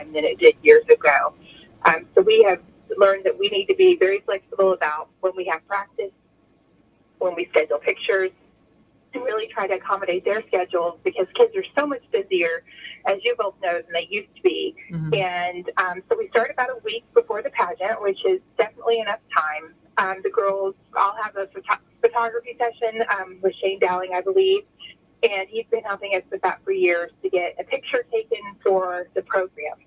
time than it did years ago. So we have learned that we need to be very flexible about when we have practice, when we schedule pictures, and really try to accommodate their schedules, because kids are so much busier, as you both know, than they used to be. Mm-hmm. And so we start about a week before the pageant, which is definitely enough time. The girls all have a photography session with Shane Dowling, I believe, and he's been helping us with that for years to get a picture taken for the program.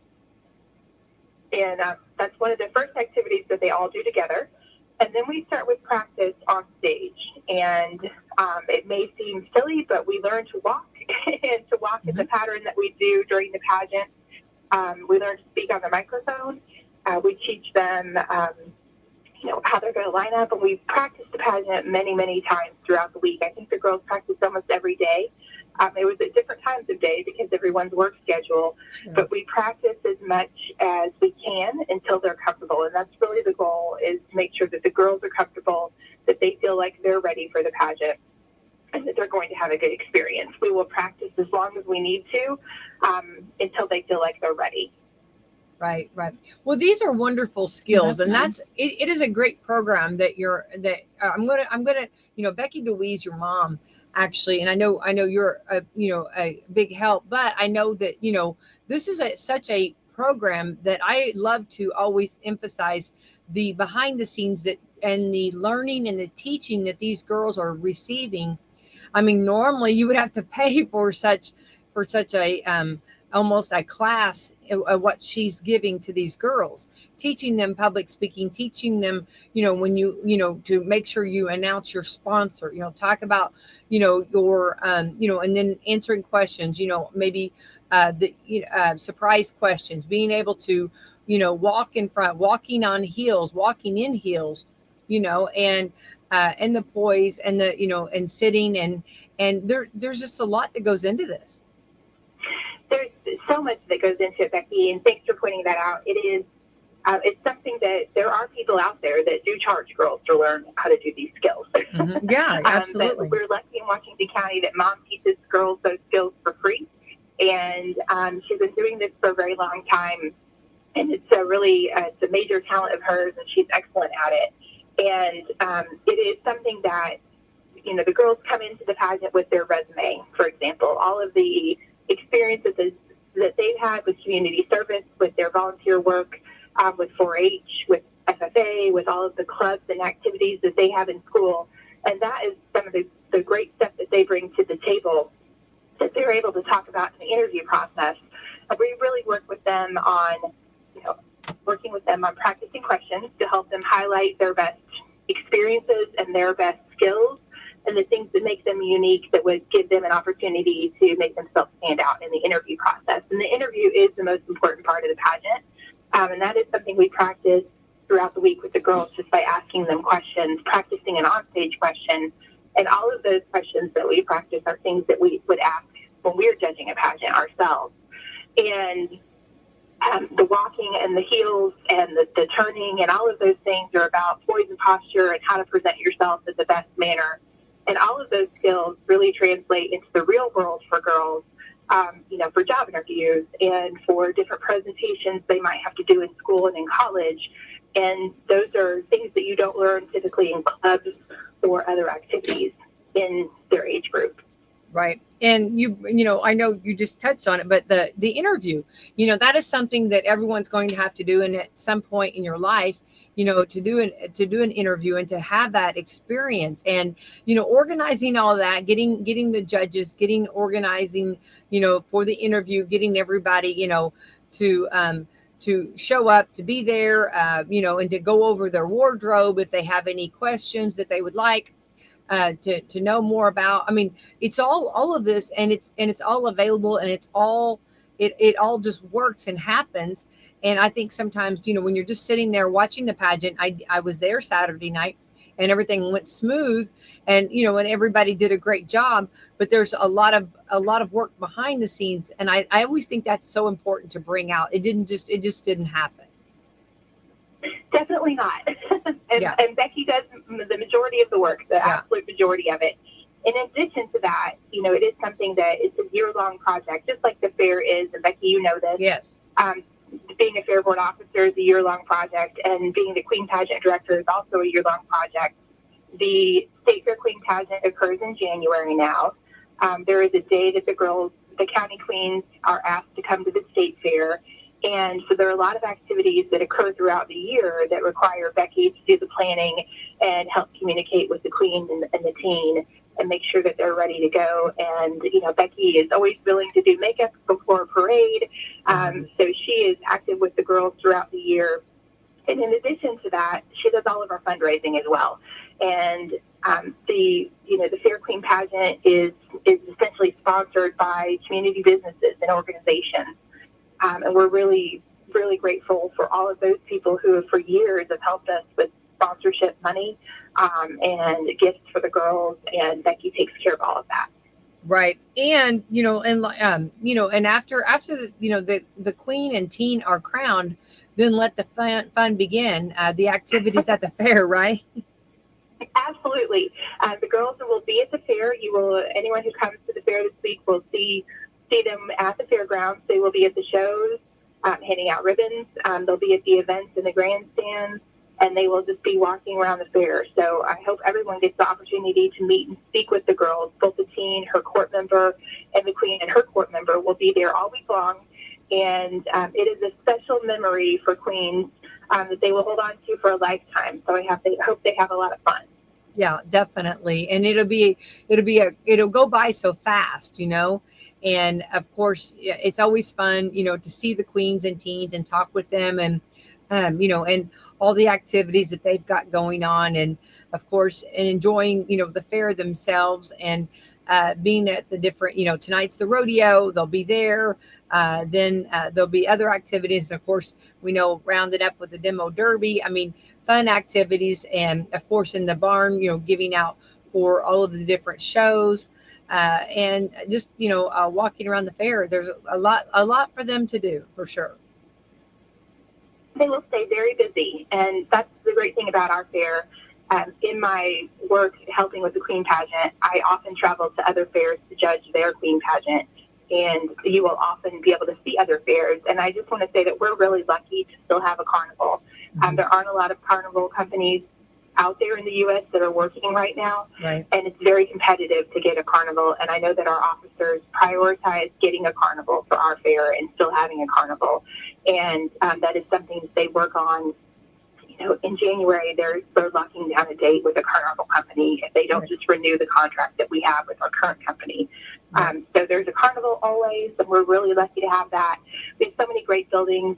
And that's one of the first activities that they all do together. And then we start with practice on stage. And it may seem silly, but we learn to walk and to walk in the pattern that we do during the pageant. We learn to speak on the microphone. We teach them, how they're going to line up. And we practice the pageant many, many times throughout the week. I think the girls practice almost every day. It was at different times of day because everyone's work schedule, but we practice as much as we can until they're comfortable. And that's really the goal, is to make sure that the girls are comfortable, that they feel like they're ready for the pageant, and that they're going to have a good experience. We will practice as long as we need to until they feel like they're ready. Right. Well, these are wonderful skills, and nice. It is a great program that I'm gonna, Becky DeWeese, your mom, actually, and I know you're a big help, but I know that, this is such a program that I love to always emphasize the behind the scenes and the learning and the teaching that these girls are receiving. I mean, normally you would have to pay for such a almost a class of what she's giving to these girls, teaching them public speaking, teaching them, when to make sure you announce your sponsor, talk about, your, and then answering questions, maybe surprise questions, being able to, walk in front, walking in heels, and the poise and the, and sitting and there's just a lot that goes into this. There's so much that goes into it, Becky, and thanks for pointing that out. It's something that there are people out there that do charge girls to learn how to do these skills. Mm-hmm. Yeah, absolutely. But we're lucky in Washington County that Mom teaches girls those skills for free, and she's been doing this for a very long time, and it's it's a major talent of hers, and she's excellent at it. And it is something that, the girls come into the pageant with their resume, for example, all of the experiences that they've had with community service, with their volunteer work, with 4-H, with FFA, with all of the clubs and activities that they have in school. And that is some of the great stuff that they bring to the table that they're able to talk about in the interview process. And we really work with them on, practicing questions to help them highlight their best experiences and their best skills, and the things that make them unique that would give them an opportunity to make themselves stand out in the interview process. And the interview is the most important part of the pageant. And that is something we practice throughout the week with the girls, just by asking them questions, practicing an onstage question. And all of those questions that we practice are things that we would ask when we're judging a pageant ourselves. And the walking and the heels and the turning and all of those things are about poise and posture and how to present yourself in the best manner. And all of those skills really translate into the real world for girls, for job interviews and for different presentations they might have to do in school and in college. And those are things that you don't learn typically in clubs or other activities in their age group. Right. And I know you just touched on it, but the interview, that is something that everyone's going to have to do. And at some point in your life, to do an interview and to have that experience and, organizing all that, getting the judges, organizing, for the interview, getting everybody, to show up, to be there, and to go over their wardrobe if they have any questions that they would like to know more about. I mean, it's all of this, and it's all available, and it all just works and happens. And I think sometimes, when you're just sitting there watching the pageant, I was there Saturday night, and everything went smooth, and and everybody did a great job. But there's a lot of work behind the scenes, and I always think that's so important to bring out. It just didn't happen. Definitely not. And Becky does the majority of the work, the absolute majority of it. In addition to that, it is something that it's a year-long project, just like the fair is. And Becky, you know this. Yes. being a fair board officer is a year-long project, and being the Queen Pageant Director is also a year-long project. The State Fair Queen Pageant occurs in January now. There is a day that the county queens, are asked to come to the State Fair. And so there are a lot of activities that occur throughout the year that require Becky to do the planning and help communicate with the queen and the teen and make sure that they're ready to go. And, Becky is always willing to do makeup before a parade. So she is active with the girls throughout the year. And in addition to that, she does all of our fundraising as well. And the Fair Queen Pageant is essentially sponsored by community businesses and organizations. And we're really, really grateful for all of those people who for years have helped us with sponsorship money and gifts for the girls. And Becky takes care of all of that. Right. And, and after the queen and teen are crowned, then let the fun begin, the activities at the fair, right? Absolutely. The girls will be at the fair. Anyone who comes to the fair this week will see them at the fairgrounds. They will be at the shows, handing out ribbons. They'll be at the events in the grandstands, and they will just be walking around the fair. So I hope everyone gets the opportunity to meet and speak with the girls. Both the teen, her court member, and the queen and her court member will be there all week long. And it is a special memory for queens that they will hold on to for a lifetime. So I hope they have a lot of fun. Yeah, definitely. And it'll go by so fast, and of course it's always fun, to see the queens and teens and talk with them and, and all the activities that they've got going on. And of course, and enjoying, the fair themselves and being at the different, tonight's the rodeo, they'll be there. Then there'll be other activities. And of course, we know rounded up with the demo derby. I mean, fun activities. And of course, in the barn, giving out for all of the different shows and just, walking around the fair. There's a lot for them to do, for sure. They will stay very busy. And that's the great thing about our fair. In my work helping with the Queen Pageant, I often travel to other fairs to judge their Queen Pageant. And you will often be able to see other fairs. And I just want to say that we're really lucky to still have a carnival. There aren't a lot of carnival companies out there in the U.S. that are working right now. Right. And it's very competitive to get a carnival. And I know that our officers prioritize getting a carnival for our fair and still having a carnival. And that is something that they work on. In January, they're locking down a date with a carnival company if they don't just renew the contract that we have with our current company. So there's a carnival always, and we're really lucky to have that. We have so many great buildings,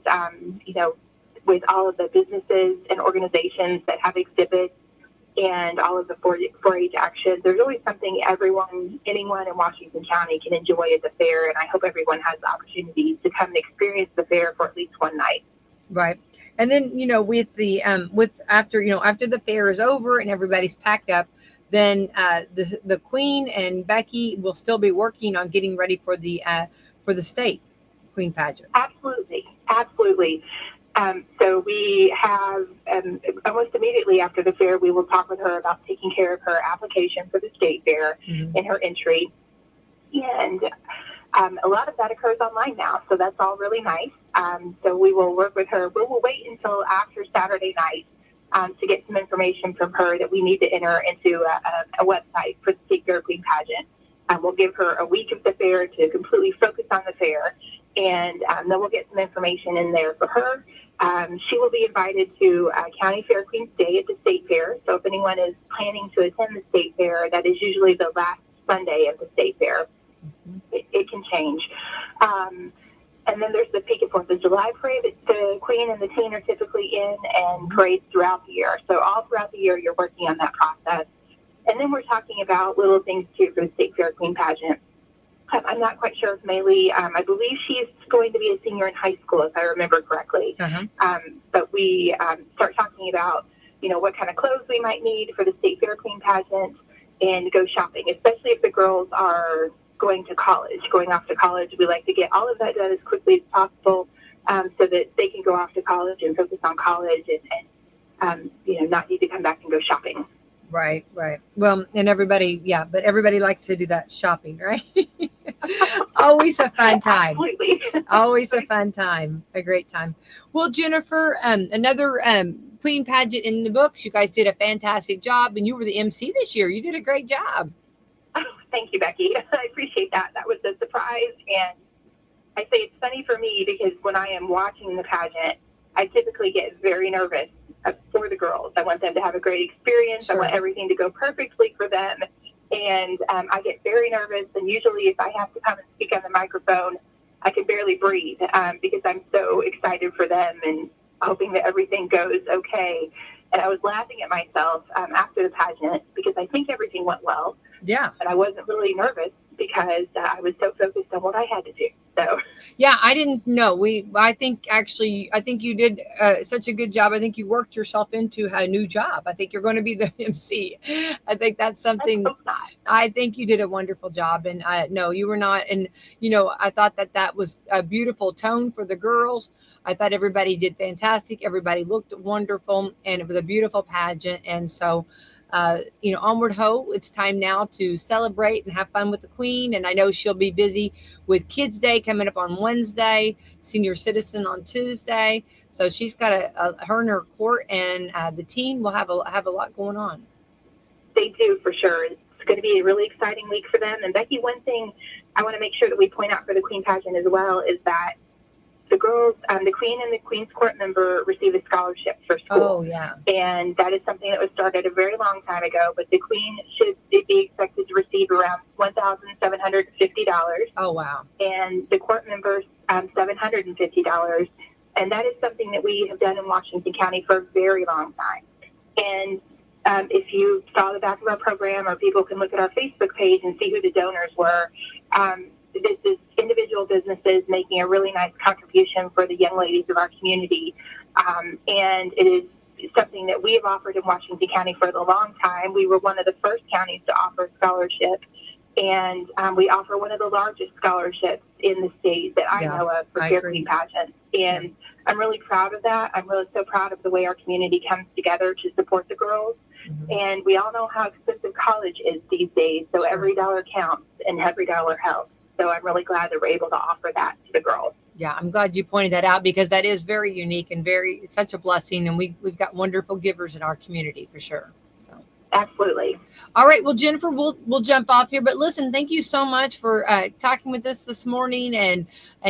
with all of the businesses and organizations that have exhibits and all of the 4-H action. There's always something anyone in Washington County can enjoy at the fair, and I hope everyone has the opportunity to come and experience the fair for at least one night. Right. And then, with the after the fair is over and everybody's packed up, then the Queen and Becky will still be working on getting ready for the state Queen Pageant. Absolutely. So we have almost immediately after the fair, we will talk with her about taking care of her application for the state fair and her entry. And a lot of that occurs online now, so that's all really nice. So we will work with her. We will wait until after Saturday night to get some information from her that we need to enter into a website for the State Fair Queen Pageant. We'll give her a week of the fair to completely focus on the fair, and then we'll get some information in there for her. She will be invited to County Fair Queen's Day at the State Fair. So if anyone is planning to attend the State Fair, that is usually the last Sunday of the State Fair. It can change. And then there's the Peak and 4th of July parade that the Queen and the teen are typically in, and parades throughout the year. So all throughout the year, you're working on that process. And then we're talking about little things, too, for the State Fair Queen Pageant. I'm not quite sure if Maylee, I believe she's going to be a senior in high school, if I remember correctly. But we start talking about, what kind of clothes we might need for the State Fair Queen Pageant and go shopping, especially if the girls are going off to college. We like to get all of that done as quickly as possible so that they can go off to college and focus on college and not need to come back and go shopping. Right, right. Well, and everybody, yeah, but everybody likes to do that shopping, right? Always a fun time. Absolutely. Always a fun time, a great time. Well, Jennifer, another queen pageant in the books. You guys did a fantastic job, and you were the MC this year. You did a great job. Oh, thank you, Becky. I appreciate that. That was a surprise. And I say it's funny for me because when I am watching the pageant, I typically get very nervous for the girls. I want them to have a great experience. Sure. I want everything to go perfectly for them. And I get very nervous. And usually if I have to come and speak on the microphone, I can barely breathe because I'm so excited for them and hoping that everything goes okay. And I was laughing at myself after the pageant because I think everything went well. Yeah. But I wasn't really nervous because I was so focused on what I had to do. So yeah, I didn't know. I think you did such a good job. I think you worked yourself into a new job. I think you're going to be the MC. I think that's something. I think you did a wonderful job. And no, you were not. And I thought that was a beautiful tone for the girls. I thought everybody did fantastic. Everybody looked wonderful, and it was a beautiful pageant. And so, onward ho, it's time now to celebrate and have fun with the queen. And I know she'll be busy with Kids Day coming up on Wednesday, Senior Citizen on Tuesday. So she's got her and her court, and the team will have a lot going on. They do, for sure. It's going to be a really exciting week for them. And Becky, one thing I want to make sure that we point out for the Queen pageant as well is that the girls, the Queen and the Queen's Court member receive a scholarship for school. Oh, yeah. And that is something that was started a very long time ago, but the Queen should be expected to receive around $1,750. Oh, wow. And the court members, $750. And that is something that we have done in Washington County for a very long time. And if you saw the back of our program, or people can look at our Facebook page and see who the donors were, this is individual businesses making a really nice contribution for the young ladies of our community. And it is something that we have offered in Washington County for a long time. We were one of the first counties to offer scholarships, and we offer one of the largest scholarships in the state that I know of for Fair Queen pageants. And I'm really proud of that. I'm really so proud of the way our community comes together to support the girls. Mm-hmm. And we all know how expensive college is these days, so every dollar counts and every dollar helps. So I'm really glad that we're able to offer that to the girls. Yeah, I'm glad you pointed that out because that is very unique and such a blessing. And we've got wonderful givers in our community for sure. So absolutely. All right. Well, Jennifer, we'll jump off here. But listen, thank you so much for talking with us this morning and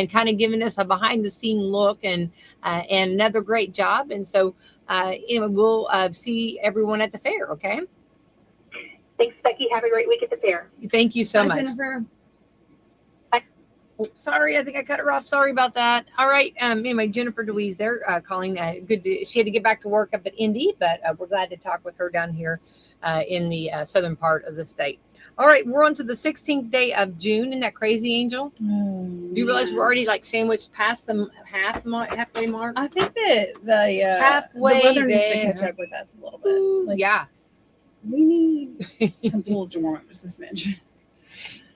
kind of giving us a behind the scene look and another great job. And so we'll see everyone at the fair. Okay. Thanks, Becky. Have a great week at the fair. Thank you so Bye, much, Jennifer. Oh, sorry, I think I cut her off. Sorry about that. All right. Anyway, Jennifer DeWeese there calling. She had to get back to work up at Indy, but we're glad to talk with her down here in the southern part of the state. All right, we're on to the 16th day of June. Isn't that crazy, Angel? Do you realize we're already like sandwiched past the halfway mark? I think that the halfway the weather needs there. to catch up with us a little bit. Like, yeah. We need some pools to warm up just a smidge.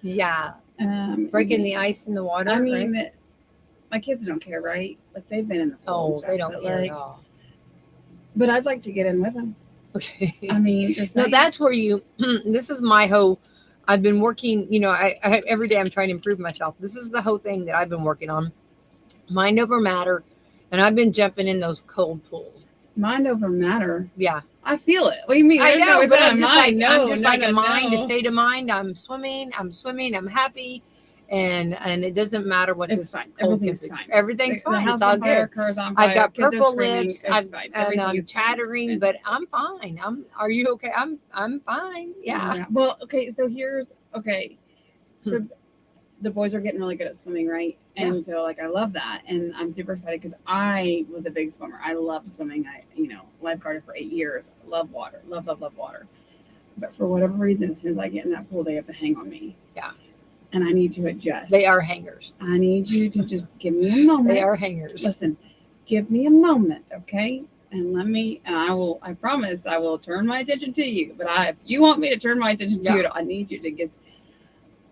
Yeah. Breaking the ice in the water. I mean, right? My kids don't care, right? Like they've been in the pool. Oh, they don't care at all. But I'd like to get in with them. Okay. I mean, just no, that's where this is my whole, I've been working, I every day I'm trying to improve myself. This is the whole thing that I've been working on. Mind over matter. And I've been jumping in those cold pools. Mind over matter. Yeah. I feel it. What do you mean? I know, but I'm just like, a state of mind. I'm swimming, I'm happy. And it doesn't matter what it's this fine. cold Everything's temperature. fine. Everything's fine. It's all good. I've got purple lips. And I'm chattering, but I'm fine. Are you okay? I'm fine. Yeah. Well, okay. So So the boys are getting really good at swimming, right? And so like I love that, and I'm super excited because I was a big swimmer. I love swimming. I lifeguarded for 8 years. I love water. Love water. But for whatever reason, as soon as I get in that pool, they have to hang on me. Yeah. And I need to adjust. They are hangers. I need you to just give me a moment. They are hangers. Listen, give me a moment, okay? And I promise I will turn my attention to you. But if you want me to turn my attention to you, I need you to get.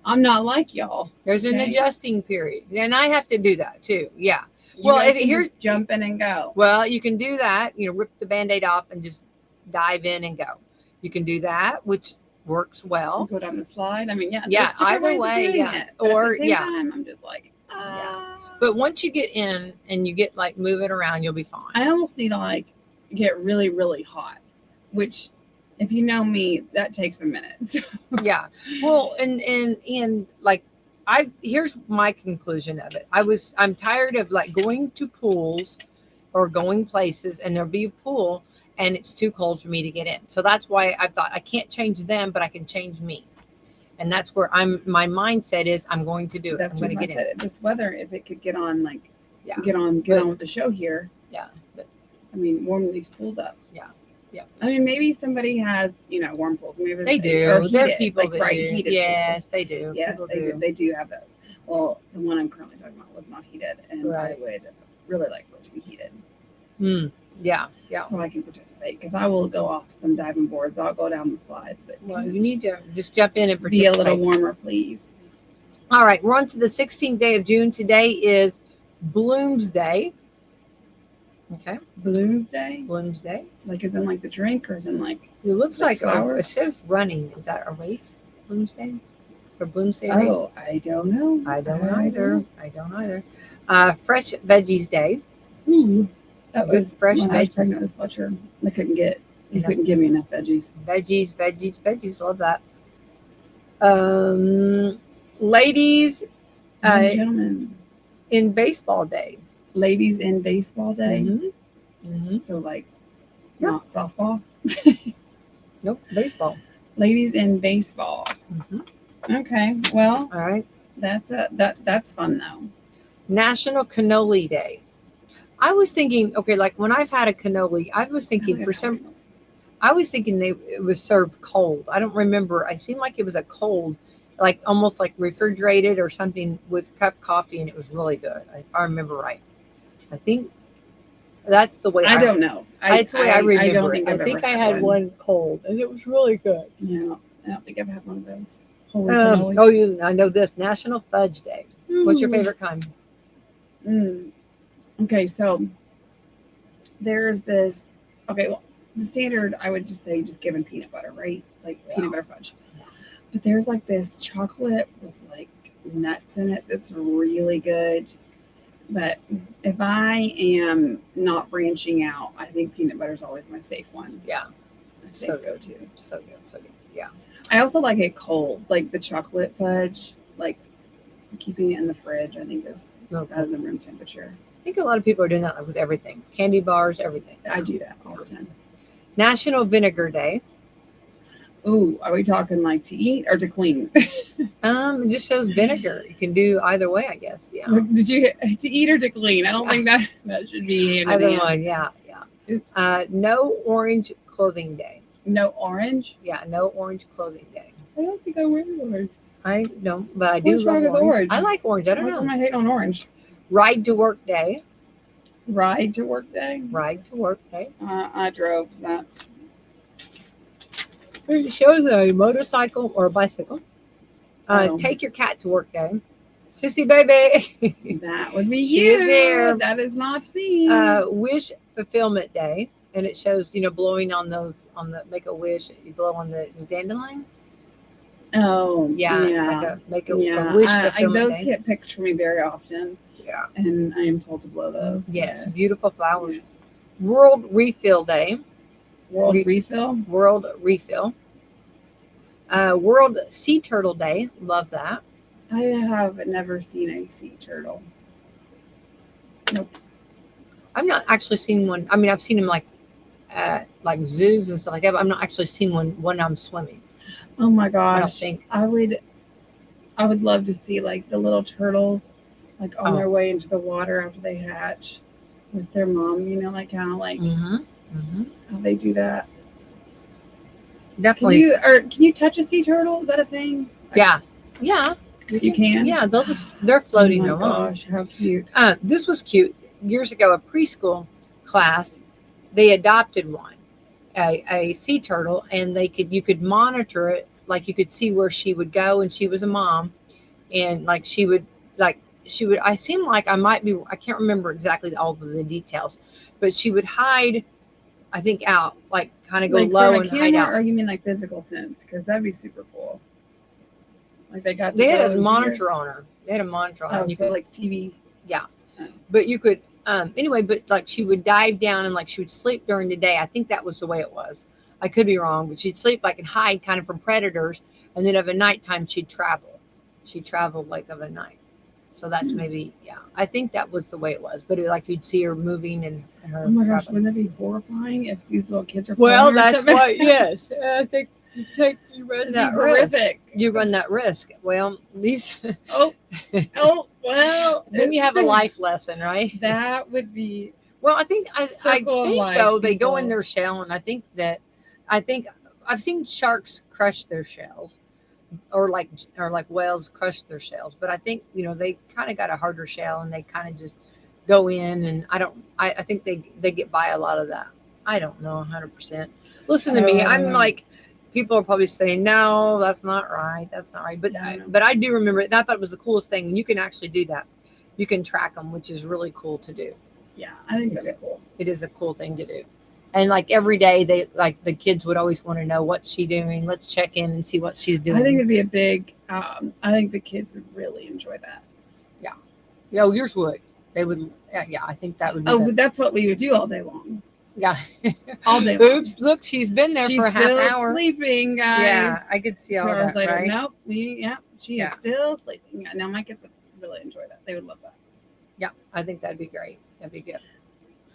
I'm not like y'all. There's an adjusting period, and I have to do that too. Yeah. Here's jump in and go. Well, you can do that. Rip the Band-Aid off and just dive in and go. You can do that, which works well. Go down the slide. I mean, yeah, Yeah, there's different either ways of way, doing yeah. it. But Or, at the same yeah. time, I'm just like, But once you get in and you get like moving around, you'll be fine. I almost need to like get really, really hot, which if you know me, that takes a minute. So, Yeah. Well, and like here's my conclusion of it. I'm tired of like going to pools or going places and there'll be a pool and it's too cold for me to get in. So that's why I thought I can't change them, but I can change me. And that's where my mindset is I'm going to do it. that's I'm what going I to get in. said. This weather, if it could get on, like, Yeah. get on with the show here. Yeah. But I mean, warm these pools up. Yeah. Yeah. I mean, maybe somebody has, warm pools. Maybe they do. Or There are heated, people like that bright do. heated Yes, pools. they do. Yes, People they do. They do have those. Well, the one I'm currently talking about was not heated, and Right. I would really like for it to be heated. Yeah. Yeah. So I can participate, because I will go off some diving boards. I'll go down the slides, but Well, you need to just jump in and be participate. a little warmer, please. All right, we're on to the 16th day of June. Today is Bloomsday. Okay, Bloomsday, Bloomsday. like is in like the drink, or is in like It looks Like like flowers? it says running. Is that a race? Bloomsday? For Bloomsday race? oh, I don't know. I don't either. I don't either. Fresh Veggies Day. Ooh, that Good was fresh when I was veggies. pregnant with Fletcher. I couldn't get. He Yeah. couldn't give me enough veggies. Veggies. Love that. Ladies And gentlemen, in Baseball Day. ladies in baseball day. Mm-hmm. So like, Yep. not softball. Nope, baseball. Ladies in baseball. Mm-hmm. Okay, well, All right. that's fun though. National Cannoli Day. I was thinking, okay, like when I've had a cannoli, I was thinking it was served cold. I don't remember. I seemed like it was a cold, like almost like refrigerated or something with cup coffee, and it was really good. If I remember right. I think that's the way I don't know. That's the way I remember. I don't think it. I've I think ever I had one cold, and it was really good. Yeah, I don't think I've had one of those. Holy cannoli. I know this National Fudge Day. What's your Ooh. favorite kind? Okay, so there's this. Okay, well, the standard I would just say just given peanut butter, right? Like peanut butter fudge. But there's like this chocolate with like nuts in it that's really good. But if I am not branching out, I think peanut butter is always my safe one. Yeah, My safe so go-to. So good. Yeah. I also like it cold, like the chocolate fudge, like keeping it in the fridge. I think is Okay. out of the room temperature. I think a lot of people are doing that with everything, candy bars, everything. I do that all the time. National Vinegar Day. Ooh, are we talking like to eat or to clean? It just shows vinegar. You can do either way, I guess. Yeah. Did you to eat or to clean? I don't think that should be hand in Either hand. one. Yeah. Oops. No Orange Clothing Day. No orange. Yeah, no Orange Clothing Day. I don't think I wear orange. I don't, but I do What's love wrong with orange. orange? I like orange. I don't What's know. my hate on orange? Ride to Work Day. Ride to work day. Ride to Work Day. I drove. Is that? It shows a motorcycle or a bicycle. Oh. Take your cat to work day. Sissy baby. That would be She you. is there. That is not me. Wish Fulfillment Day. And it shows, blowing on the make a wish. You blow on the dandelion. Oh, Yeah. Make a yeah. wish fulfillment those day. get picked for me very often, Yeah. and I am told to blow those. Yes. Beautiful flowers. Yes. World Refill Day. World refill. World Refill. World Sea Turtle Day. Love that. I have never seen a sea turtle. Nope. I've not actually seen one. I mean, I've seen them like zoos and stuff like that, but I've not actually seen one when I'm swimming. Oh my I don't gosh. think. I would love to see like the little turtles like on their way into the water after they hatch with their mom, like kind of like how they do that. Definitely. Can you touch a sea turtle? Is that a thing? Yeah. You can? Yeah, they're floating Oh my along. gosh, how cute. This was cute. Years ago, a preschool class, they adopted one, a sea turtle, and you could monitor it. Like you could see where she would go, and she was a mom, and I seem like I can't remember exactly all of the details, but she would hide I think out, like kind of go Like low from and a hide camera, out. or you mean like physical sense? Because that'd be super cool. Like they got. They had go a and see monitor on her. They had a monitor on her. Oh, and you so could, like TV. yeah. Oh. But you could, anyway, but like she would dive down and like she would sleep during the day. I think that was the way it was. I could be wrong, but she'd sleep like and hide kind of from predators. And then of a nighttime, she'd travel. She traveled like of a night. So that's maybe, yeah, I think that was the way it was. But like you'd see her moving and her. Oh my gosh, traveling. wouldn't that be horrifying if these little kids are? Well, following her or that's something? why, yes. I think you run It'd be that risk. horrific. You run that risk. Well, these. Oh, well. Then you have a life lesson, right? That would be. Well, I think Circle of life, though they go in people. their shell, and I think I've seen sharks crush their shells, or like whales crush their shells, but I think they kind of got a harder shell, and they kind of just go in, and I think they get by a lot of that. I don't know 100%. Listen to me, I'm like. People are probably saying, no, that's not right. That's not right. But but I do remember it. And I thought it was the coolest thing. And you can actually do that. You can track them, which is really cool to do. Yeah, I think that's cool. It is a cool thing to do. And like every day, they like the kids would always want to know what's she doing. Let's check in and see what she's doing. I think it'd be a big. I think the kids would really enjoy that. Yeah. Yeah, yours would. They would. Yeah, I think that would be. Oh, but that's what we would do all day long. Yeah. All day long. Oops, look, she's been there for a half hour. She's sleeping, guys. Yeah, I could see 2 all hours that, later, right? nope. She is still sleeping. Now my kids would really enjoy that. They would love that. Yeah, I think that'd be great. That'd be good.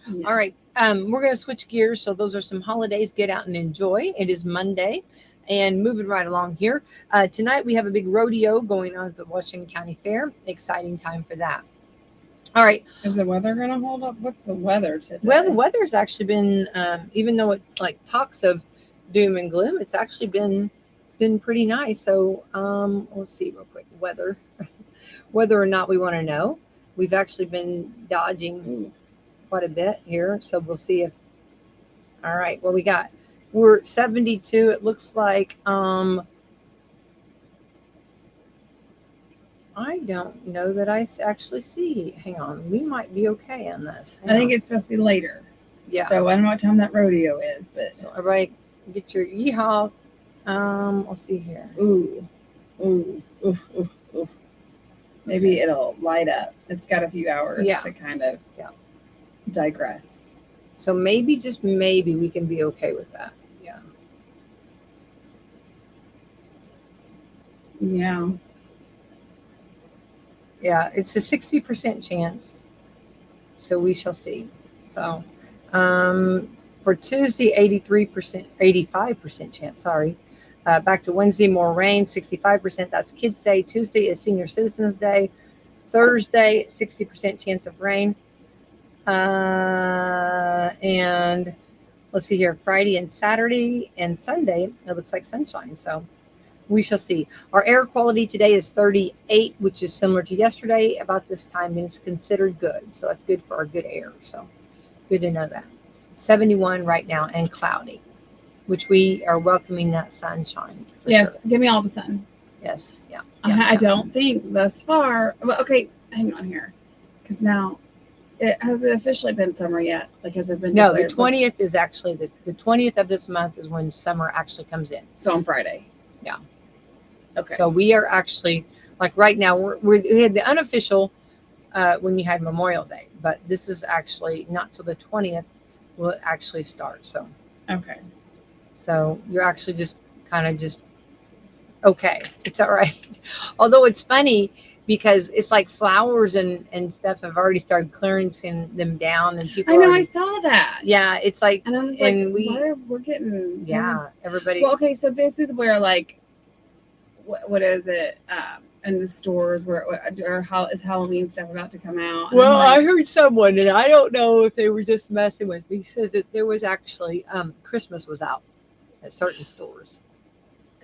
Yes. All right. We're going to switch gears. So those are some holidays. Get out and enjoy. It is Monday. And moving right along here. Tonight we have a big rodeo going on at the Washington County Fair. Exciting time for that. All right. Is the weather going to hold up? What's the weather today? Well, the weather's actually been, even though it like talks of doom and gloom, it's actually been pretty nice. So let's see real quick. Weather, whether or not we want to know, we've actually been dodging quite a bit here. So we'll see if. All right. Well, we're 72. It looks like I don't know that I actually see. Hang on. We might be okay on this. I think it's supposed to be later. Yeah. So I don't know what time that rodeo is, but So everybody get your yeehaw. Let's see here. ooh. Maybe it'll light up. It's got a few hours to kind of digress. So maybe, just maybe, we can be okay with that. Yeah. Yeah. Yeah, it's a 60% chance. So we shall see. So for Tuesday, 85% chance, sorry. Back to Wednesday, more rain, 65%. That's Kids Day. Tuesday is Senior Citizens Day. Thursday, 60% chance of rain. And let's see here, Friday and Saturday and Sunday, it looks like sunshine. So we shall see. Our air quality today is 38, which is similar to yesterday about this time, and it's considered good. So that's good for our good air. So good to know that. 71 right now and cloudy, which we are welcoming that sunshine. Yes, sure. Give me all the sun. Yes, yeah. I don't think thus far. Well, okay, hang on here, because now it hasn't officially been summer yet. Like, has it been? No, the 20th is actually the 20th of this month is when summer actually comes in. So on Friday. Yeah. Okay. So we are actually, like right now, we had the unofficial when you had Memorial Day, but this is actually not till the 20th will it actually start. So. Okay. So you're actually just kind of just okay. It's all right. Although it's funny because it's like flowers and stuff have already started clearing them down, and people. I know. I saw that. Yeah, it's like, and I was and like, we're getting. Everybody. Well, okay, so this is where like, what is it? In the stores or how is Halloween stuff about to come out? Well, I heard someone, and I don't know if they were just messing with me, says that there was actually Christmas was out at certain stores.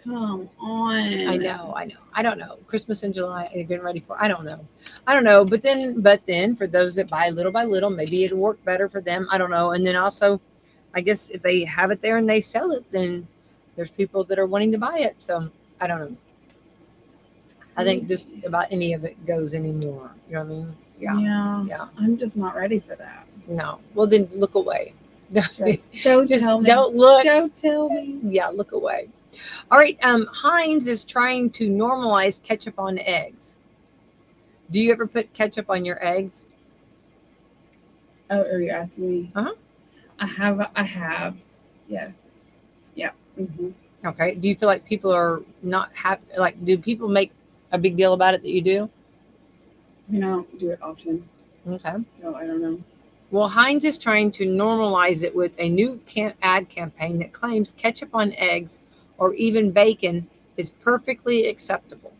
Come on. I know. I don't know. Christmas in July, they're getting ready for. I don't know. But then for those that buy little by little, maybe it'll work better for them. I don't know. And then also, I guess if they have it there and they sell it, then there's people that are wanting to buy it. So I don't know. I think just about any of it goes anymore. You know what I mean? Yeah. I'm just not ready for that. No. Well, then look away. That's right. Don't Just tell me. don't look. Don't tell me. Yeah, look away. All right. Heinz is trying to normalize ketchup on eggs. Do you ever put ketchup on your eggs? Oh, are you asking me? Uh-huh. I have. Yes. Yeah. Mm-hmm. Okay. Do you feel like people are not happy? Like, do people make a big deal about it that you do? I don't do it often, Okay. so I don't know. Well, Heinz is trying to normalize it with a new ad campaign that claims ketchup on eggs or even bacon is perfectly acceptable.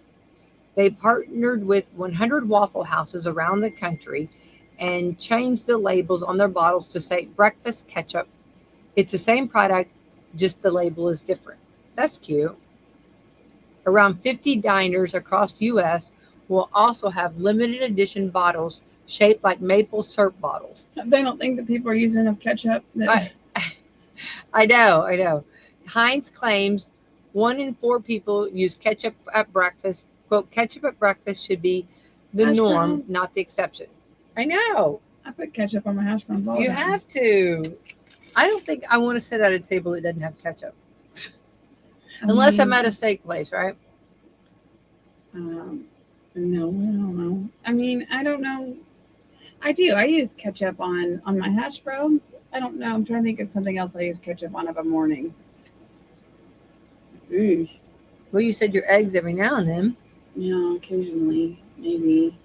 They partnered with 100 Waffle Houses around the country and changed the labels on their bottles to say breakfast ketchup. It's the same product, just the label is different. That's cute. Around 50 diners across the U.S. will also have limited edition bottles shaped like maple syrup bottles. They don't think that people are using enough ketchup. I know. Heinz claims 1 in 4 people use ketchup at breakfast. Quote, ketchup at breakfast should be the Hash norm, browns. not the exception. I know. I put ketchup on my hash browns all the You time. have to. I don't think I want to sit at a table that doesn't have ketchup. Unless I'm at a steak place, right? No, I don't know. I mean, I don't know. I do. I use ketchup on my hash browns. I don't know. I'm trying to think of something else I use ketchup on of a morning. Ooh. Well, you said your eggs every now and then. Yeah, occasionally, maybe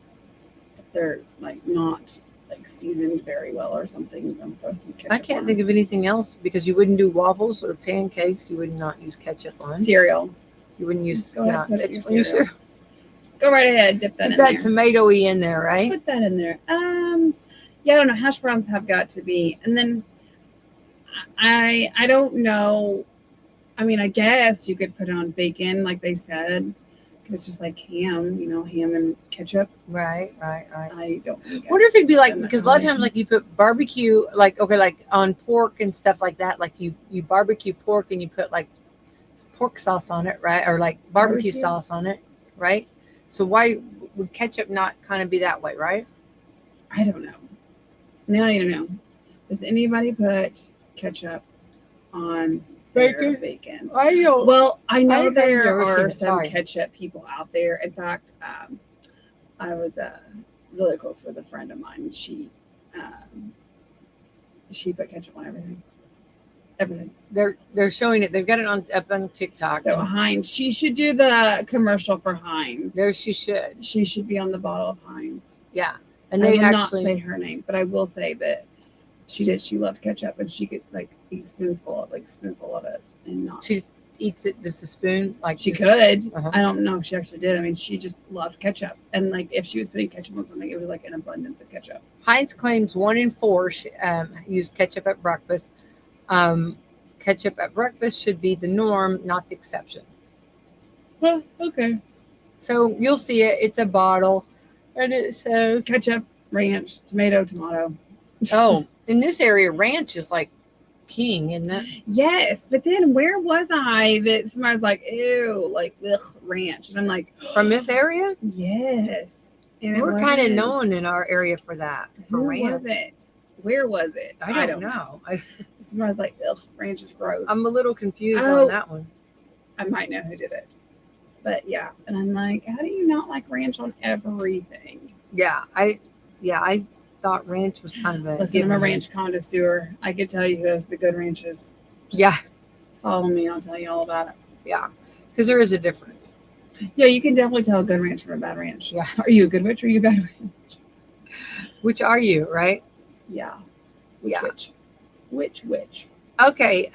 if they're like not like seasoned very well or something, I'll throw some ketchup. I can't think of anything else because you wouldn't do waffles or pancakes. You would not use ketchup on cereal. You wouldn't use Go ahead, put it in your ketchup on your cereal. cereal. Just go right ahead, dip that Put in that there. tomato-y in there, right? Put that in there. Yeah, I don't know. Hash browns have got to be, and then I don't know. I mean, I guess you could put it on bacon, like they said, because it's just like ham, ham and ketchup. Right. I don't think. Wonder if it'd be like, done that because a lot of times, combination. like you put barbecue, like, okay, like on pork and stuff like that, like you barbecue pork and you put like pork sauce on it, right? Or like barbecue sauce on it, right? So why would ketchup not kind of be that way, right? I don't know. Now I don't know. Does anybody put ketchup on their bacon? I don't. Well, I know I've there never seen are it, some sorry. ketchup people out there. In fact, I was really close with a friend of mine. She put ketchup on everything. Everything. They're showing it. They've got it up on TikTok. So Heinz, she should do the commercial for Heinz. There she should. She should be on the bottle of Heinz. Yeah. And I they will actually not say her name, but I will say that she did. She loved ketchup, and she could like eat spoonful of it, and not. she just eats it just a spoon, like She just- could. Uh-huh. I don't know if she actually did. I mean, she just loved ketchup, and like if she was putting ketchup on something, it was like an abundance of ketchup. Heinz claims 1 in 4 use ketchup at breakfast. Ketchup at breakfast should be the norm, not the exception. Well, okay. So you'll see it. It's a bottle, and it says, Ketchup, ranch, tomato. "Oh, in this area, ranch is like king, isn't it?" Yes, but then where was I that somebody was like, ew, like ugh, ranch, and I'm like, From this area, yes. And it we're kind of wasn't. known in our area for that. For Who ranch. was it? Where was it? I don't know. Somebody was like, ugh, ranch is gross. I'm a little confused Oh. on that one. I might know who did it. But yeah, and I'm like, how do you not like ranch on everything? Yeah, I thought ranch was kind of a. Listen, I'm a given. ranch connoisseur. I could tell you who has the good ranches. Just Yeah, follow me, I'll tell you all about it. yeah, because there is a difference. Yeah, you can definitely tell a good ranch from a bad ranch. Yeah. Are you a good witch or are you a bad witch? Which are you, right? Yeah. Yeah. Which? Okay.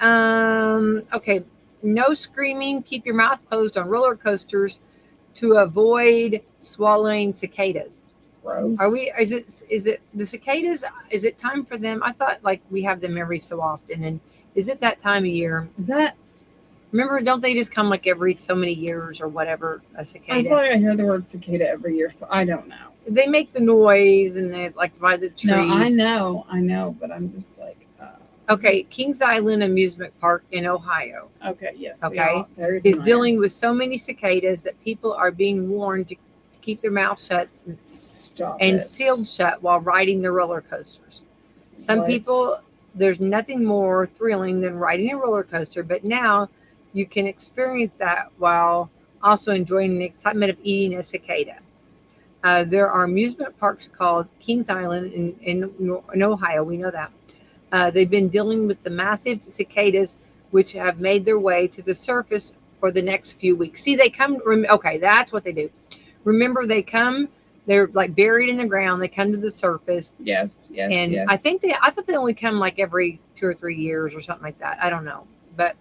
Okay. No screaming. Keep your mouth closed on roller coasters to avoid swallowing cicadas. Gross. Are we? Is it the cicadas? Is it time for them? I thought like we have them every so often. And is it that time of year? Is that? Remember, don't they just come like every so many years or whatever? A cicada. I feel like I hear the word cicada every year, so I don't know. They make the noise and they like by the trees. No, I know, but I'm just like. Okay, Kings Island Amusement Park in Ohio Okay. Yes. Okay. Very is familiar. dealing with so many cicadas that people are being warned to keep their mouth shut Stop and it. sealed shut while riding the roller coasters. Some What? people There's nothing more thrilling than riding a roller coaster, but now you can experience that while also enjoying the excitement of eating a cicada. There are amusement parks called Kings Island in Ohio. We know that. They've been dealing with the massive cicadas, which have made their way to the surface for the next few weeks. See, they come. Okay, that's what they do. Remember, they come. They're like buried in the ground. They come to the surface. Yes, yes, And yes. I thought they only come like every 2 or 3 years or something like that. I don't know, but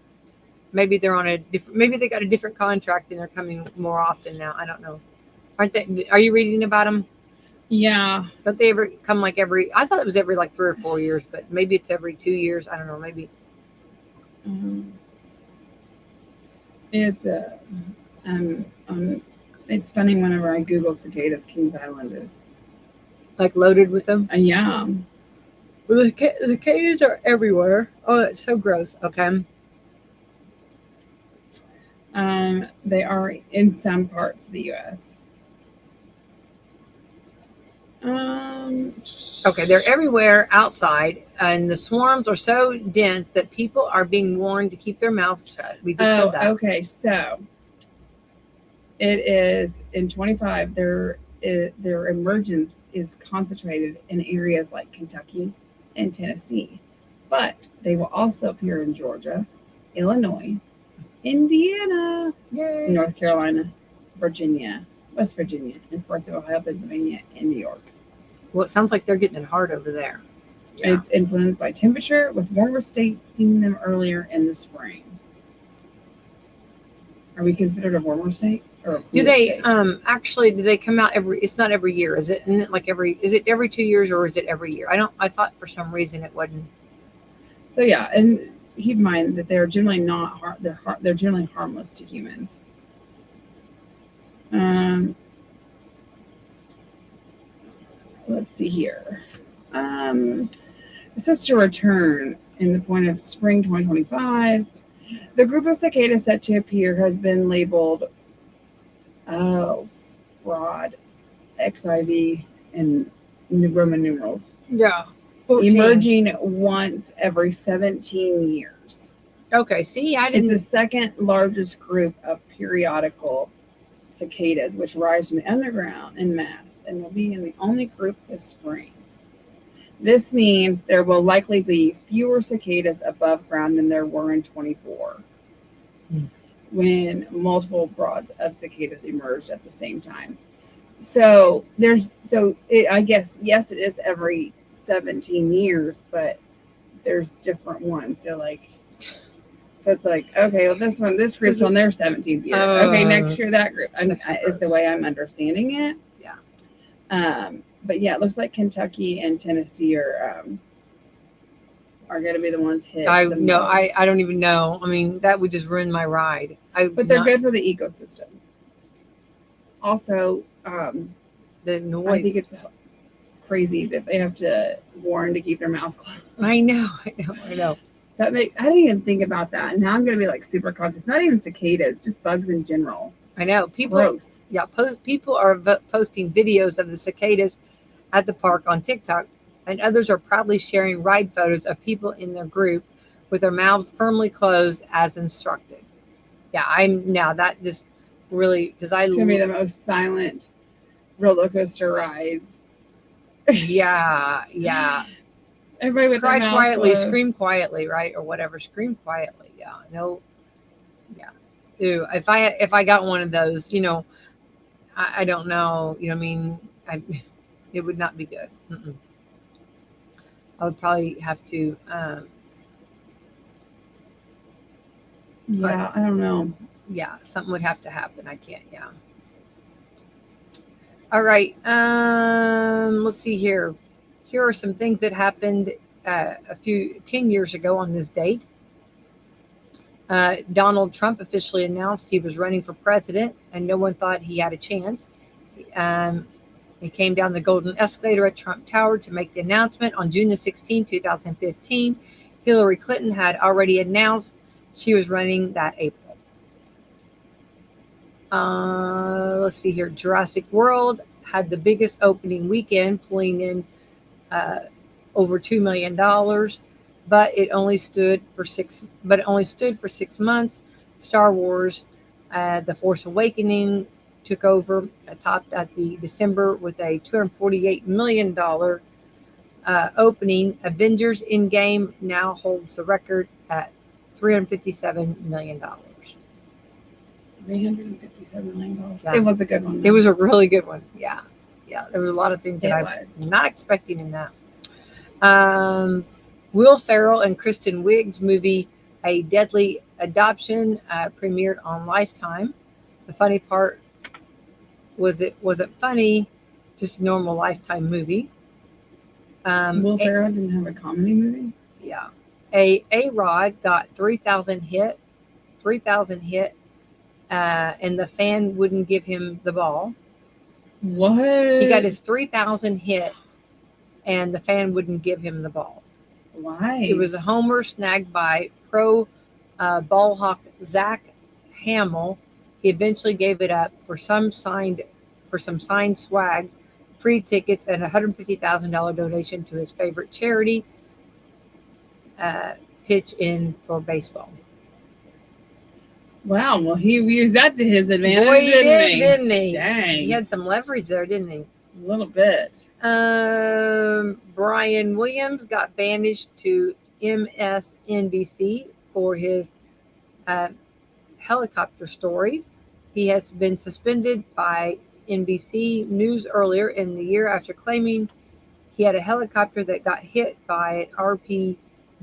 maybe they're on a different. Maybe they got a different contract and they're coming more often now. I don't know. Aren't they? Are you reading about them? Yeah. Don't they ever come like every? I thought it was every like 3 or 4 years, but maybe it's every 2 years. I don't know. Maybe. It's it's funny whenever I Googled cicadas, Kings Island is. Like loaded with them. Yeah. Well, the cicadas are everywhere. Oh, that's so gross. Okay. They are in some parts of the U.S. Okay, they're everywhere outside, and the swarms are so dense that people are being warned to keep their mouths shut. We just said that. Okay. So it is in 25. Their emergence is concentrated in areas like Kentucky and Tennessee, but they will also appear in Georgia, Illinois, Indiana, Yay. North Carolina, Virginia, West Virginia, and parts of Ohio, Pennsylvania, and New York. Well, it sounds like they're getting it hard over there. Yeah. It's influenced by temperature, with warmer states seeing them earlier in the spring. Are we considered a warmer state? Or a Do cooler they state? actually? Do they come out every? It's not every year, is it? Isn't it like every? Is it every 2 years or is it every year? I thought for some reason it wasn't. So yeah, and keep in mind that they're generally not they're generally harmless to humans. Let's see here. It says to return in the point of spring 2025. The group of cicadas set to appear has been labeled broad XIV in Roman numerals. Yeah. 14. Emerging once every 17 years. Okay. See, I It's didn't. the second largest group of periodical cicadas, which rise from the underground in mass and will be in the only group this spring. This means there will likely be fewer cicadas above ground than there were in 24, when multiple broads of cicadas emerged at the same time. So I guess, yes, it is every 17 years, but there's different ones. So it's like, okay, well, this group's on their 17th year. Okay, next year that group is the way I'm understanding it. Yeah. But yeah, it looks like Kentucky and Tennessee are going to be the ones hit. I the no, most. I don't even know. I mean, that would just ruin my ride. But they're good for the ecosystem. Also, The I noise. think it's crazy that they have to warn to keep their mouth closed. I know. I didn't even think about that. Now I'm gonna be like super conscious. Not even cicadas, just bugs in general. I know. People. Gross. Yeah. People are posting videos of the cicadas at the park on TikTok, and others are proudly sharing ride photos of people in their group with their mouths firmly closed as instructed. Yeah, that just really, because It's gonna be the most silent roller coaster rides. yeah. Everybody with Cry their mouths quietly, closed. scream quietly, right? Or whatever. Scream quietly. Yeah. No. Yeah. Ew. If I got one of those, I don't know. I mean, it would not be good. Mm-mm. I would probably have to. Yeah, I don't know. Yeah, something would have to happen. I can't. Yeah. All right. Let's see here. Here are some things that happened 10 years ago on this date. Donald Trump officially announced he was running for president, and no one thought he had a chance. He came down the golden escalator at Trump Tower to make the announcement on June the 16th, 2015. Hillary Clinton had already announced she was running that April. Let's see here. Jurassic World had the biggest opening weekend, pulling in over $2 million. but it only stood for 6 months. Star Wars, The Force Awakening took over, topped at the December with a $248 million opening. Avengers Endgame now holds the record at $357 million. $357 million. Yeah. It was a good one. It was a really good one. Yeah. Yeah. There was a lot of things that I was was not expecting in that. Will Ferrell and Kristen Wiig's movie A Deadly Adoption premiered on Lifetime. The funny part was it wasn't funny, just a normal Lifetime movie. Will Ferrell didn't have a comedy movie. Yeah. A-Rod got 3,000 hit, and the fan wouldn't give him the ball. What? He got his 3,000 hit, and the fan wouldn't give him the ball. Why? It was a homer snagged by pro ball hawk Zach Hamill. He eventually gave it up for some signed swag, free tickets, and a $150,000 donation to his favorite charity. Pitch in for baseball. Wow. Well, he used that to his advantage, Boy, he didn't he? didn't he? Dang. He had some leverage there, didn't he? A little bit. Brian Williams got banished to MSNBC for his helicopter story. He has been suspended by NBC News earlier in the year after claiming he had a helicopter that got hit by an RPG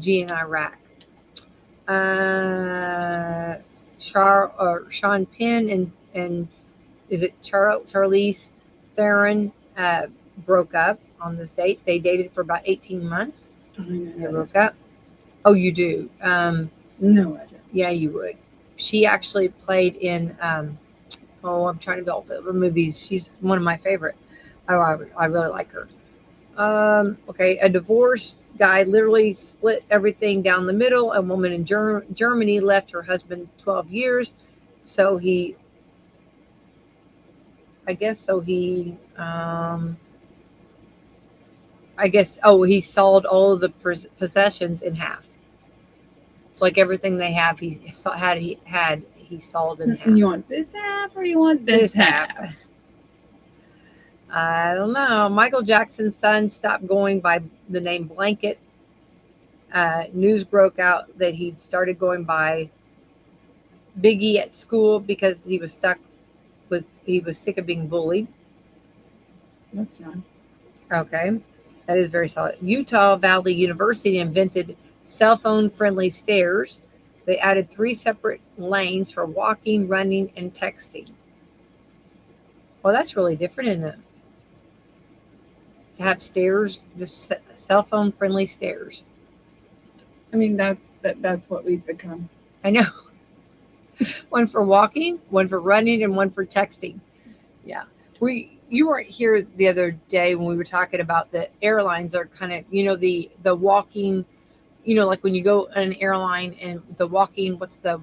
in Iraq. Sean Penn and is it Charlize Theron broke up on this date. They dated for about 18 months. They broke up. Oh, you do? No, I don't. Yeah, you would. She actually played in, I'm trying to build the movies. She's one of my favorite. Oh, I really like her. Okay, a divorce guy literally split everything down the middle. A woman in Germany left her husband 12 years. So he sold all of the possessions in half. It's like everything they have, he sold in half. You want this half or you want this half? I don't know. Michael Jackson's son stopped going by the name Blanket. News broke out that he'd started going by Biggie at school because he was sick of being bullied. That's sad. Okay. That is very solid. Utah Valley University invented cell phone friendly stairs. They added 3 separate lanes for walking, running, and texting. Well, that's really different, isn't it? To have stairs, just cell phone friendly stairs. I mean, that's what we've become. I know. One for walking, one for running, and one for texting. Yeah. You weren't here the other day when we were talking about the airlines are kind of, the walking, like when you go on an airline and the walking, what's the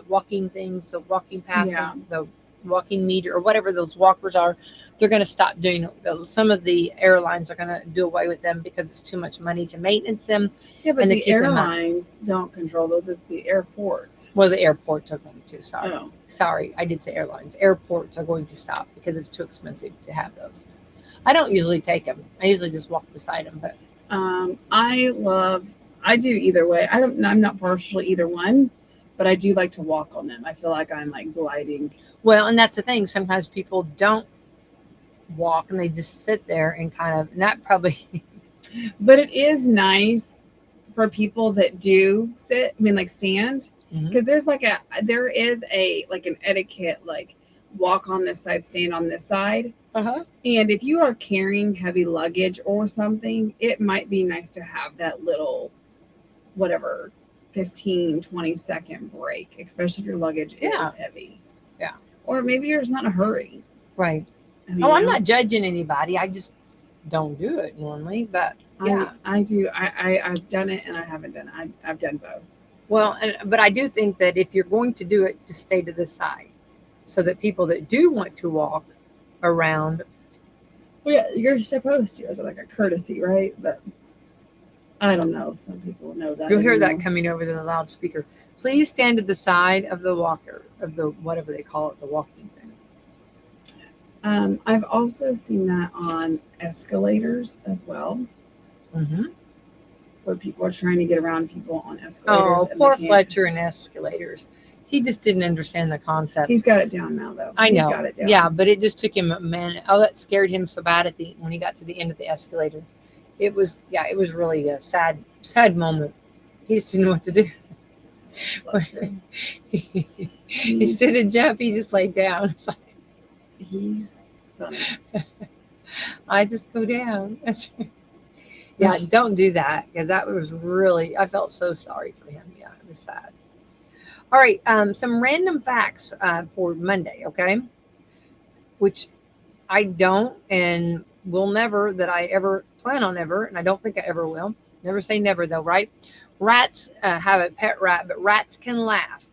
walking things, the walking path, Yeah. the walking meter or whatever those walkers are, they're going to stop doing it. Some of the airlines are going to do away with them because it's too much money to maintenance them. Yeah, but and the airlines don't control those. It's the airports. Well, the airports are going to. Sorry, I did say airlines. Airports are going to stop because it's too expensive to have those. I don't usually take them. I usually just walk beside them. But I do either way. I'm not partial to either one, but I do like to walk on them. I feel like I'm like gliding. Well, and that's the thing. Sometimes people don't walk and they just sit there and kind of not probably. But it is nice for people that do sit. I mean, like stand, because there is an etiquette, like walk on this side, stand on this side. Uh-huh. And if you are carrying heavy luggage or something, it might be nice to have that little, whatever, 15-20 second break, especially if your luggage is heavy. Yeah. Or maybe you're just not in a hurry. Right. I'm not judging anybody. I just don't do it normally, but yeah. I do. I've done it and I haven't done it. I've done both. Well, but I do think that if you're going to do it, just stay to the side so that people that do want to walk around. Well, yeah, you're supposed to as like a courtesy, right? But I don't know. Some people know that. You'll hear that anymore. coming over the loudspeaker. Please stand to the side of the walker, of the whatever they call it, the walking thing. I've also seen that on escalators as well, Mm-hmm. where people are trying to get around people on escalators. Oh, and poor they can't. Fletcher and escalators. He just didn't understand the concept. He's got it down now, though. I know. He's got it down. Yeah, but it just took him a minute. Oh, that scared him so bad when he got to the end of the escalator. It was really a sad moment. He just didn't know what to do. Fletcher. Instead of jump, he just laid down. It's like, He's funny. I just go down. That's right. Yeah, don't do that, because that was really, I felt so sorry for him. Yeah, it was sad. All right, some random facts for Monday, okay? Which I don't and will never, that I ever plan on ever, and I don't think I ever will. Never say never, though, right? Rats have a pet rat, but rats can laugh.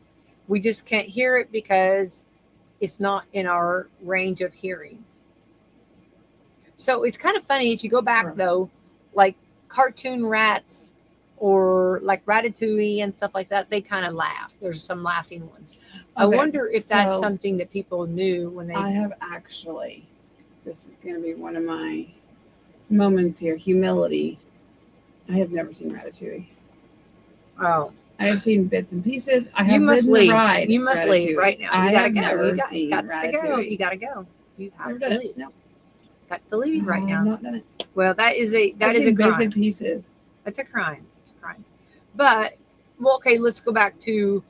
We just can't hear it because it's not in our range of hearing. So it's kind of funny if you go back, Gross. though, like cartoon rats or like Ratatouille and stuff like that, they kind of laugh. There's some laughing ones. I Okay, wonder if that's so something that people knew when they. I have actually, this is going to be one of my moments here, humility. I have never seen Ratatouille. Oh, I have seen bits and pieces. I have you must ridden the leave. ride. You must leave Ratatouille. right now. You I gotta have go. never You got seen to go. Ratatouille. You gotta go. You have Never to done leave. it. No, Got to leave right I've now. not done it. Well, that is a I've seen bits crime. and pieces. That's a crime. It's a crime. But well, okay, let's go back to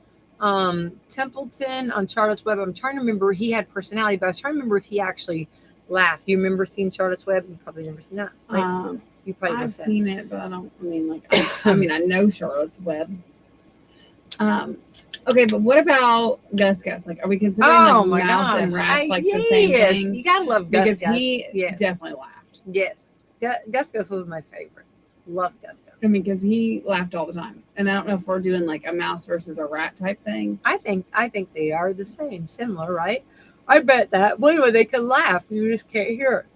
Templeton on Charlotte's Web. I'm trying to remember. He had personality, but I was trying to remember if he actually laughed. You remember seeing Charlotte's Web? You probably never seen that, right? You probably never I've seen. seen it, but I don't. I mean, like, I mean, I know Charlotte's Web. Okay, but what about Gus Gus? Like, are we considering Oh like my mouse and gosh! rats like the same thing? You gotta love Gus Because Gus. he Yes, definitely laughed. yes. Gus Gus was my favorite. Love Gus Gus. I mean, because he laughed all the time. And I don't know if we're doing like a mouse versus a rat type thing. I think they are the same, similar, right? I bet that. Well, anyway, they can laugh. You just can't hear it.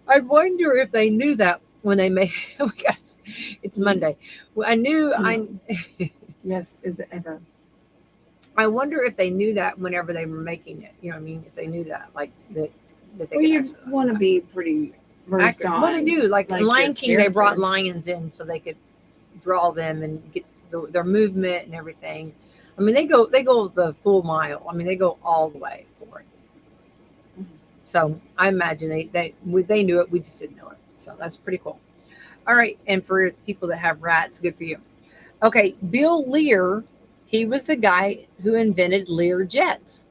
I wonder if they knew that when they made. It's Monday. Well, I knew. Yes, is it ever? I wonder if they knew that whenever they were making it. You know what I mean? If they knew that, like that they Well, could you actually want to be pretty versed accurate. on. Well, they do. Like in your Lion King, they brought characters. lions in so they could draw them and get their movement and everything. I mean, they go the full mile. I mean, they go all the way for it. So I imagine they knew it. We just didn't know it. So that's pretty cool. All right, and for people that have rats, good for you. Okay, Bill Lear, he was the guy who invented Lear jets.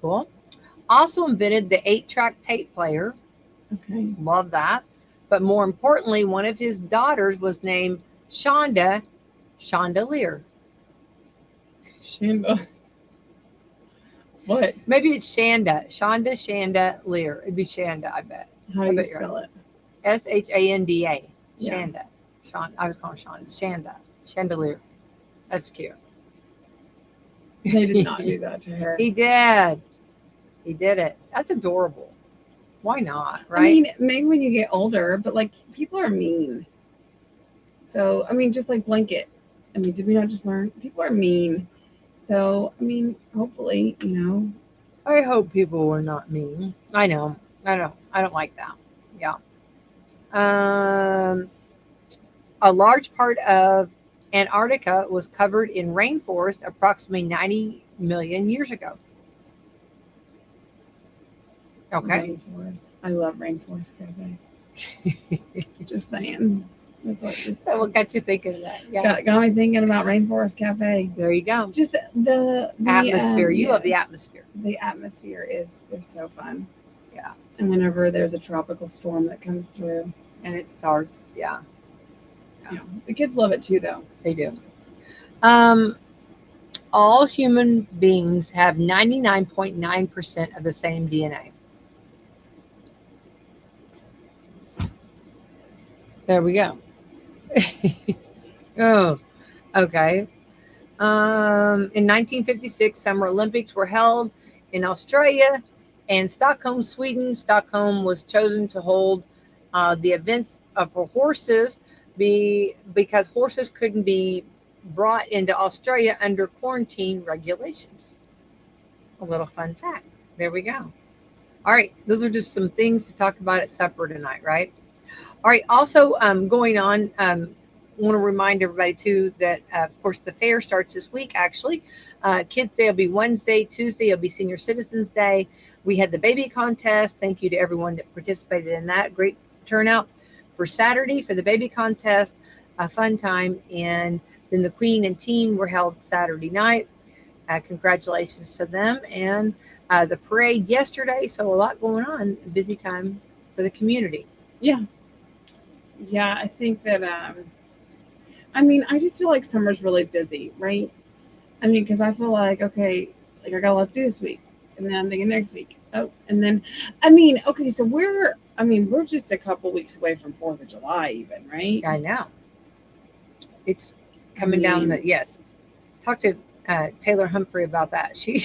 Cool. Also invented the 8-track tape player. Okay. Love that. But more importantly, one of his daughters was named Shonda Lear. Shanda. What? Maybe it's Shanda Lear. It'd be Shanda, I bet. How I do you bet you're spell it? Shanda. Yeah. Shanda. I was calling Shanda. Chandelier. That's cute. They did not do that to her. He did. He did it. That's adorable. Why not? Right? I mean, maybe when you get older, but like people are mean. So, I mean, just like Blanket. I mean, did we not just learn? People are mean. So, I mean, hopefully, you know. I hope people were not mean. I know. I don't like that. Yeah. A large part of Antarctica was covered in rainforest approximately 90 million years ago. Okay. Rainforest. I love Rainforest Cafe. Just saying. That's what just So what got you thinking of that? Yeah. got me thinking about Rainforest Cafe. There you go. Just the Atmosphere. You love the yes. atmosphere. The atmosphere is so fun. Yeah. And whenever there's a tropical storm that comes through. And it starts. Yeah. Yeah. The kids love it too, though. They do. All human beings have 99.9% of the same DNA. There we go. Oh, okay. In 1956, Summer Olympics were held in Australia and Stockholm, Sweden. Stockholm was chosen to hold The events for horses because horses couldn't be brought into Australia under quarantine regulations. A little fun fact. There we go. All right, those are just some things to talk about at supper tonight, right? All right. Also, going on, want to remind everybody too that of course the fair starts this week. Actually, Kids Day will be Wednesday. Tuesday will be Senior Citizens Day. We had the baby contest. Thank you to everyone that participated in that. Great turnout for Saturday for the baby contest. A fun time, and then the Queen and Teen were held Saturday night. Congratulations to them and the parade yesterday. So a lot going on. A busy time for the community. Yeah. I think that I mean, I just feel like summer's really busy, right? I mean, because I feel like, okay, like I got a lot to do this week, and then I'm thinking next week. Oh, and then, I mean, okay, so we're just a couple weeks away from 4th of July, even, right? I know. It's coming down the, yes. Talk to Taylor Humphrey about that. She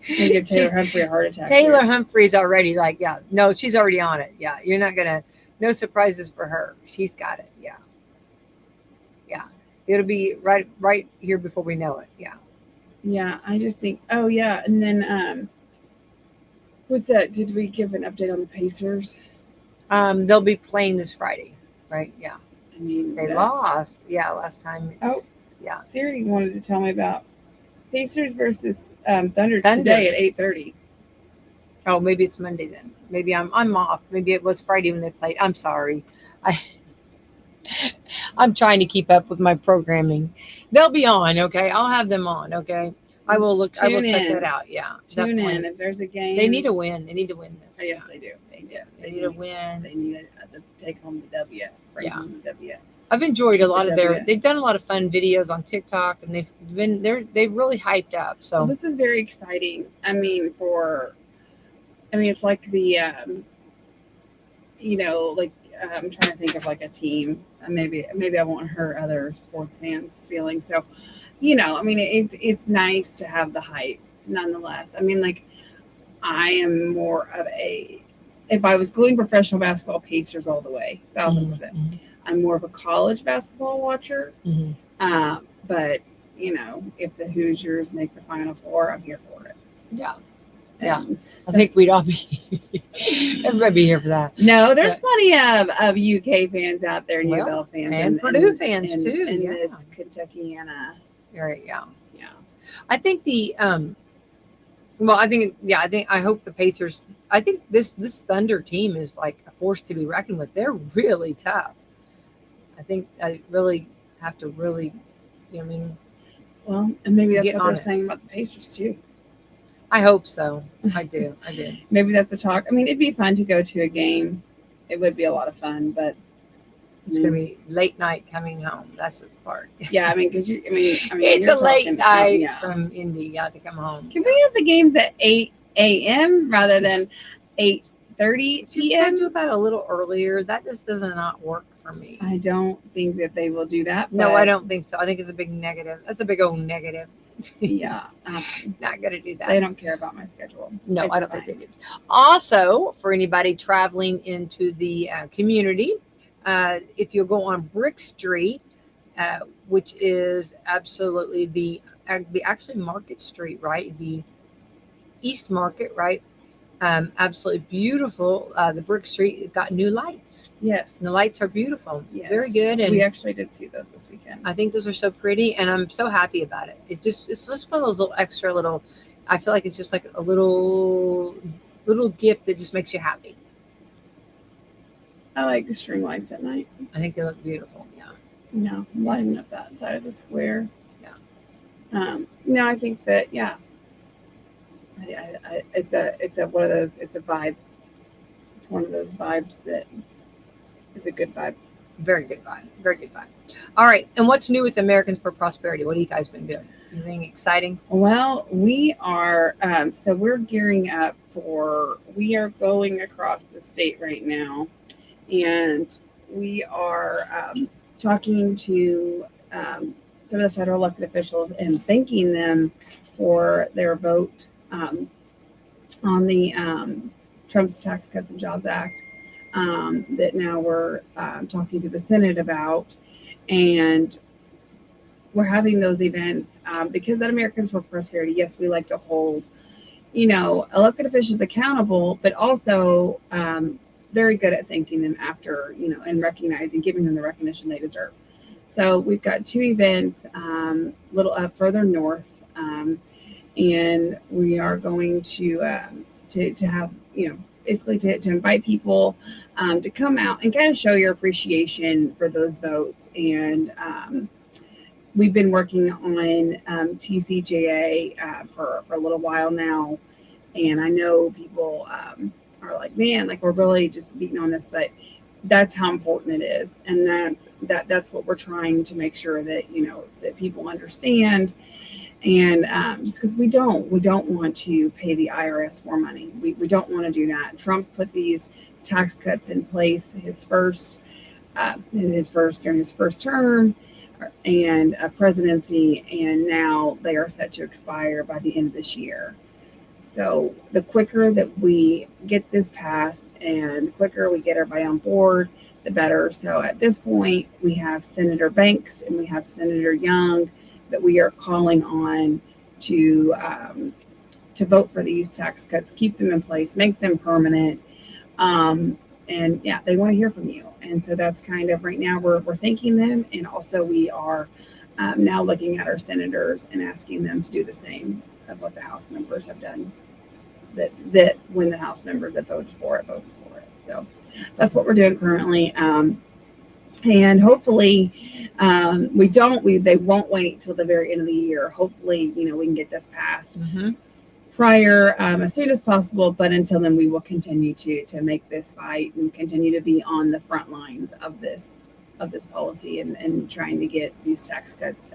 give Taylor Humphrey a heart attack. Taylor Humphrey's already like, yeah, no, she's already on it. Yeah, you're not going to, no surprises for her. She's got it. Yeah. It'll be right here before we know it. Yeah, I just think, oh yeah, and then what's that? Did we give an update on the Pacers? They'll be playing this Friday, right? Yeah. I mean, they lost. Yeah, last time. Oh, yeah. Siri wanted to tell me about Pacers versus Thunder today at 8:30. Oh, maybe it's Monday then. Maybe I'm off. Maybe it was Friday when they played. I'm sorry. I'm trying to keep up with my programming. They'll be on, okay? I'll have them on, okay? I will check that out. Yeah. Tune in if there's a game. They need to win. They need to win this. Oh, yes, they do. They need to win. They need to take home the W. Bring home the W. I've enjoyed a lot of they've done a lot of fun videos on TikTok, and they've really hyped up. So this is very exciting. I mean, it's like the I'm trying to think of like a team. Maybe I won't hurt other sports fans' feelings. So, it's nice to have the hype nonetheless. I mean, like, I am more of if I was going professional basketball, Pacers all the way, 1,000%. Mm-hmm. I'm more of a college basketball watcher. Mm-hmm. But, if the Hoosiers make the Final Four, I'm here for it. Yeah. I think we'd all be everybody be here for that. No, there's plenty of UK fans out there, New Bell fans, and Purdue fans too. In this Kentuckiana area, yeah. I think I hope the Pacers. I think this Thunder team is like a force to be reckoned with. They're really tough. I think I really have to really, Well, and maybe that's what they're saying about the Pacers too. I hope so. I do. Maybe that's a talk. I mean, it'd be fun to go to a game. It would be a lot of fun, but it's going to be late night coming home. That's the part. Yeah, because it's a late night from Indy. You got to come home. Can we have the games at 8 a.m. rather than 8:30 p.m.? Schedule that a little earlier. That just does not work for me. I don't think that they will do that. No, I don't think so. I think it's a big negative. That's a big old negative. Yeah. Not going to do that. They don't care about my schedule. No, I don't think they do. Also, for anybody traveling into the community, if you'll go on Brick Street, which is absolutely actually Market Street, right? The East Market, right? Absolutely beautiful. The Brick Street got new lights. Yes. And the lights are beautiful. Yes. Very good. And we actually did see those this weekend. I think those are so pretty, and I'm so happy about it. It's just one of those little I feel like it's just like a little gift that just makes you happy. I like the string lights at night. I think they look beautiful. Yeah. No, lighting up that side of the square. Yeah. No, I think that it's one of those. It's a vibe. It's one of those vibes that is a good vibe. Very good vibe. Very good vibe. All right. And what's new with Americans for Prosperity? What have you guys been doing? Anything exciting? Well, we are. So we're gearing up we are going across the state right now, and we are talking to some of the federal elected officials and thanking them for their vote on the Trump's Tax Cuts and Jobs Act. that now we're talking to the Senate about. And we're having those events because at Americans for Prosperity, yes, we like to hold, elected officials accountable, but also very good at thanking them after, and recognizing, giving them the recognition they deserve. So we've got 2 events a little up further north, and we are going to have, basically to invite people to come out and kind of show your appreciation for those votes. And we've been working on TCJA for a little while now, and I know people are like, man, like we're really just beating on this, but that's how important it is, and that's what we're trying to make sure that that people understand. And just because we don't want to pay the IRS more money, we don't want to do that. Trump put these tax cuts in place during his first term and presidency, and now they are set to expire by the end of this year. So the quicker that we get this passed and the quicker we get everybody on board, the better. So at this point, we have Senator Banks and we have Senator Young that we are calling on to vote for these tax cuts, keep them in place, make them permanent. And yeah, they want to hear from you. And so that's kind of right now we're thanking them. And also we are now looking at our senators and asking them to do the same of what the House members have done, that when the House members that voted for it. So that's what we're doing currently. And hopefully they won't wait till the very end of the year. Hopefully, we can get this passed prior as soon as possible. But until then, we will continue to make this fight and continue to be on the front lines of this policy and trying to get these tax cuts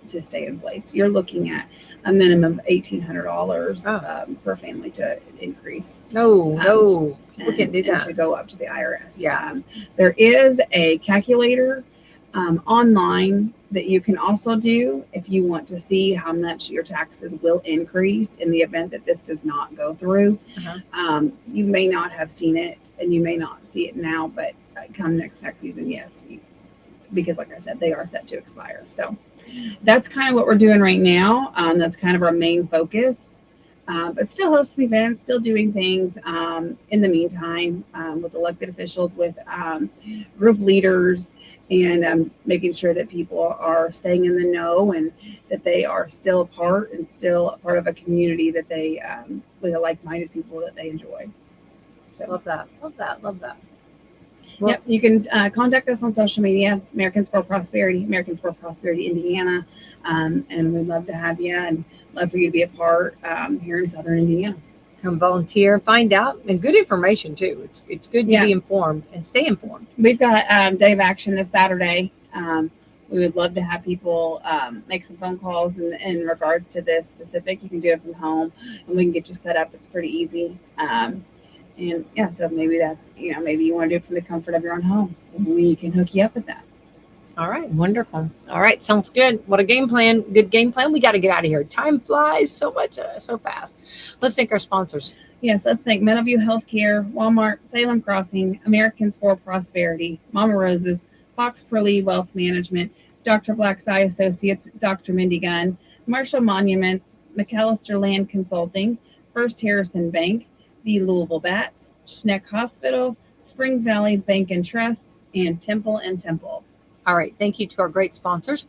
to stay in place. You're looking at a minimum of $1,800 per family to increase. No, people can't do that. To go up to the IRS. Yeah. There is a calculator online that you can also do if you want to see how much your taxes will increase in the event that this does not go through. You may not have seen it, and you may not see it now, but come next tax season, yes, because like I said, they are set to expire. So that's kind of what we're doing right now. That's kind of our main focus, but still hosting events, still doing things in the meantime with elected officials, with group leaders, and making sure that people are staying in the know and that they are still a part of a community that they with like-minded people that they enjoy. So Love that. Well, yep, you can contact us on social media, Americans for Prosperity, Americans for Prosperity Indiana, and we'd love to have you and love for you to be a part here in Southern Indiana. Come volunteer, find out, and good information too. It's good to be informed and stay informed. We've got Day of Action this Saturday. We would love to have people make some phone calls in regards to this specific. You can do it from home, and we can get you set up. It's pretty easy. And yeah, so maybe that's, maybe you want to do it from the comfort of your own home. We can hook you up with that. All right. Wonderful. All right. Sounds good. What a game plan. Good game plan. We got to get out of here. Time flies so much, so fast. Let's thank our sponsors. Yes. Let's thank Meadowview Healthcare, Walmart, Salem Crossing, Americans for Prosperity, Mama Rose's, Fox Perley Wealth Management, Dr. Black's Eye Associates, Dr. Mindy Gunn, Marshall Monuments, McAllister Land Consulting, First Harrison Bank, the Louisville Bats, Schneck Hospital, Springs Valley Bank and Trust, and Temple and Temple. All right. Thank you to our great sponsors.